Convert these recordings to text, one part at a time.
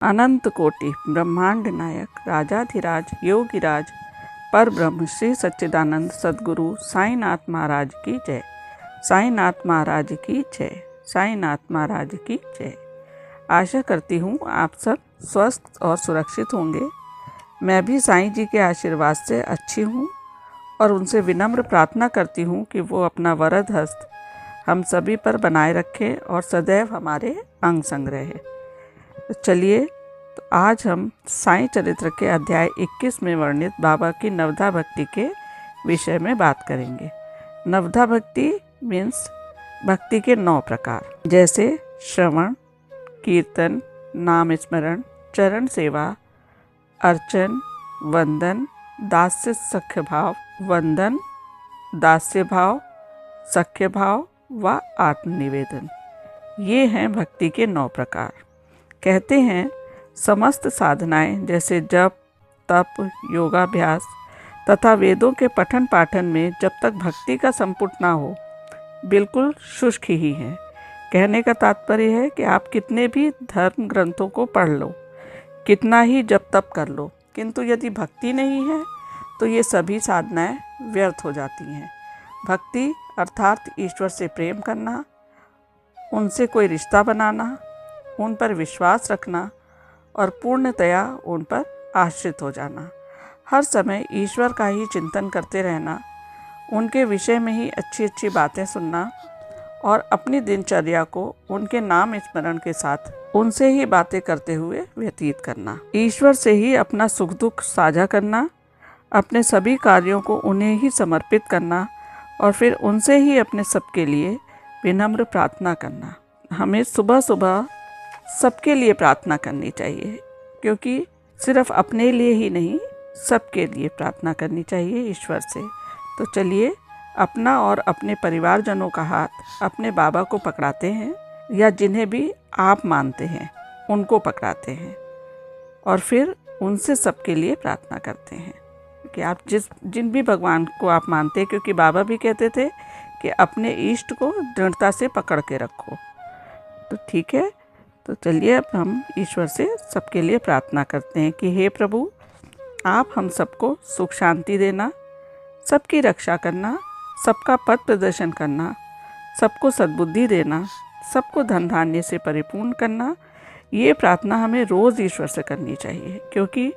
अनंत कोटि ब्रह्मांड नायक राजाधिराज योगिराज पर ब्रह्म श्री सच्चिदानंद सद्गुरु साईनाथ महाराज की जय। साईनाथ महाराज की जय। साईनाथ महाराज की जय। आशा करती हूँ आप सब स्वस्थ और सुरक्षित होंगे। मैं भी साईं जी के आशीर्वाद से अच्छी हूँ और उनसे विनम्र प्रार्थना करती हूँ कि वो अपना वरद हस्त हम सभी पर बनाए रखें और सदैव हमारे अंग संग रहे। तो चलिए, तो आज हम साईं चरित्र के अध्याय 21 में वर्णित बाबा की नवधा भक्ति के विषय में बात करेंगे। नवधा भक्ति मीन्स भक्ति के 9 प्रकार, जैसे श्रवण, कीर्तन, नाम स्मरण, चरण सेवा, अर्चन, वंदन, दास्य सख्य भाव, वंदन, दास्य भाव, सख्य भाव व आत्मनिवेदन। ये हैं भक्ति के 9 प्रकार। कहते हैं समस्त साधनाएं जैसे जप, तप, योगाभ्यास तथा वेदों के पठन पाठन में जब तक भक्ति का संपुट ना हो बिल्कुल शुष्क ही हैं। कहने का तात्पर्य है कि आप कितने भी धर्म ग्रंथों को पढ़ लो, कितना ही जप तप कर लो, किंतु यदि भक्ति नहीं है तो ये सभी साधनाएं व्यर्थ हो जाती हैं। भक्ति अर्थात ईश्वर से प्रेम करना, उनसे कोई रिश्ता बनाना, उन पर विश्वास रखना और पूर्णतया उन पर आश्रित हो जाना। हर समय ईश्वर का ही चिंतन करते रहना, उनके विषय में ही अच्छी अच्छी बातें सुनना और अपनी दिनचर्या को उनके नाम स्मरण के साथ उनसे ही बातें करते हुए व्यतीत करना। ईश्वर से ही अपना सुख दुख साझा करना, अपने सभी कार्यों को उन्हें ही समर्पित करना और फिर उनसे ही अपने सबके लिए विनम्र प्रार्थना करना। हमें सुबह सुबह सबके लिए प्रार्थना करनी चाहिए, क्योंकि सिर्फ अपने लिए ही नहीं, सबके लिए प्रार्थना करनी चाहिए ईश्वर से। तो चलिए, अपना और अपने परिवारजनों का हाथ अपने बाबा को पकड़ाते हैं या जिन्हें भी आप मानते हैं उनको पकड़ाते हैं और फिर उनसे सबके लिए प्रार्थना करते हैं कि आप जिन भी भगवान को आप मानते हैं, क्योंकि बाबा भी कहते थे कि अपने इष्ट को दृढ़ता से पकड़ के रखो। तो ठीक है, तो चलिए अब हम ईश्वर से सबके लिए प्रार्थना करते हैं कि हे प्रभु, आप हम सबको सुख शांति देना, सबकी रक्षा करना, सबका पथ प्रदर्शन करना, सबको सद्बुद्धि देना, सबको धन धान्य से परिपूर्ण करना। ये प्रार्थना हमें रोज़ ईश्वर से करनी चाहिए, क्योंकि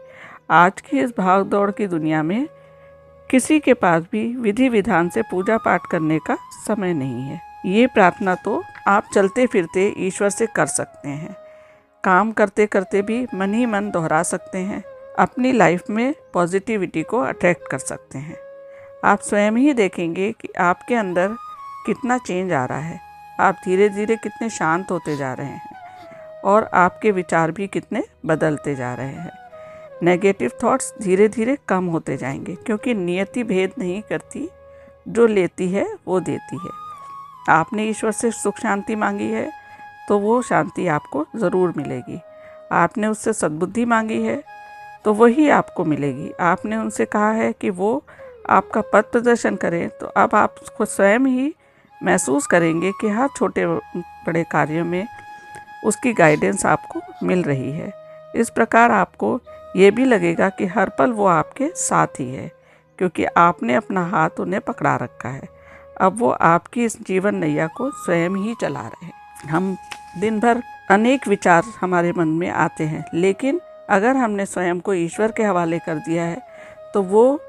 आज की इस भाग दौड़ की दुनिया में किसी के पास भी विधि विधान से पूजा पाठ करने का समय नहीं है। ये प्रार्थना तो आप चलते फिरते ईश्वर से कर सकते हैं, काम करते करते भी मन ही मन दोहरा सकते हैं, अपनी लाइफ में पॉजिटिविटी को अट्रैक्ट कर सकते हैं। आप स्वयं ही देखेंगे कि आपके अंदर कितना चेंज आ रहा है, आप धीरे धीरे कितने शांत होते जा रहे हैं और आपके विचार भी कितने बदलते जा रहे हैं। नेगेटिव थॉट्स धीरे धीरे कम होते जाएंगे, क्योंकि नियति भेद नहीं करती, जो लेती है वो देती है। आपने ईश्वर से सुख शांति मांगी है तो वो शांति आपको ज़रूर मिलेगी। आपने उससे सद्बुद्धि मांगी है तो वही आपको मिलेगी। आपने उनसे कहा है कि वो आपका पथ प्रदर्शन करें, तो अब आप उसको स्वयं ही महसूस करेंगे कि हर छोटे बड़े कार्यों में उसकी गाइडेंस आपको मिल रही है। इस प्रकार आपको ये भी लगेगा कि हर पल वो आपके साथ ही है, क्योंकि आपने अपना हाथ उन्हें पकड़ा रखा है। अब वो आपकी इस जीवन नैया को स्वयं ही चला रहे हैं। हम दिन भर अनेक विचार हमारे मन में आते हैं, लेकिन अगर हमने स्वयं को ईश्वर के हवाले कर दिया है तो वो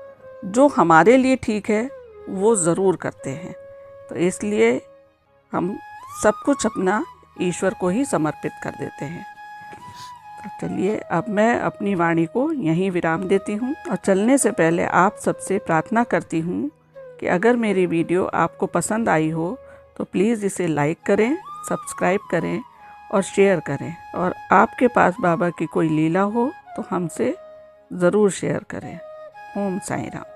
जो हमारे लिए ठीक है वो ज़रूर करते हैं। तो इसलिए हम सब कुछ अपना ईश्वर को ही समर्पित कर देते हैं। तो चलिए, अब मैं अपनी वाणी को यहीं विराम देती हूँ और चलने से पहले आप सबसे प्रार्थना करती हूँ कि अगर मेरी वीडियो आपको पसंद आई हो तो प्लीज़ इसे लाइक करें, सब्सक्राइब करें और शेयर करें। और आपके पास बाबा की कोई लीला हो तो हमसे ज़रूर शेयर करें। ओम साईं राम।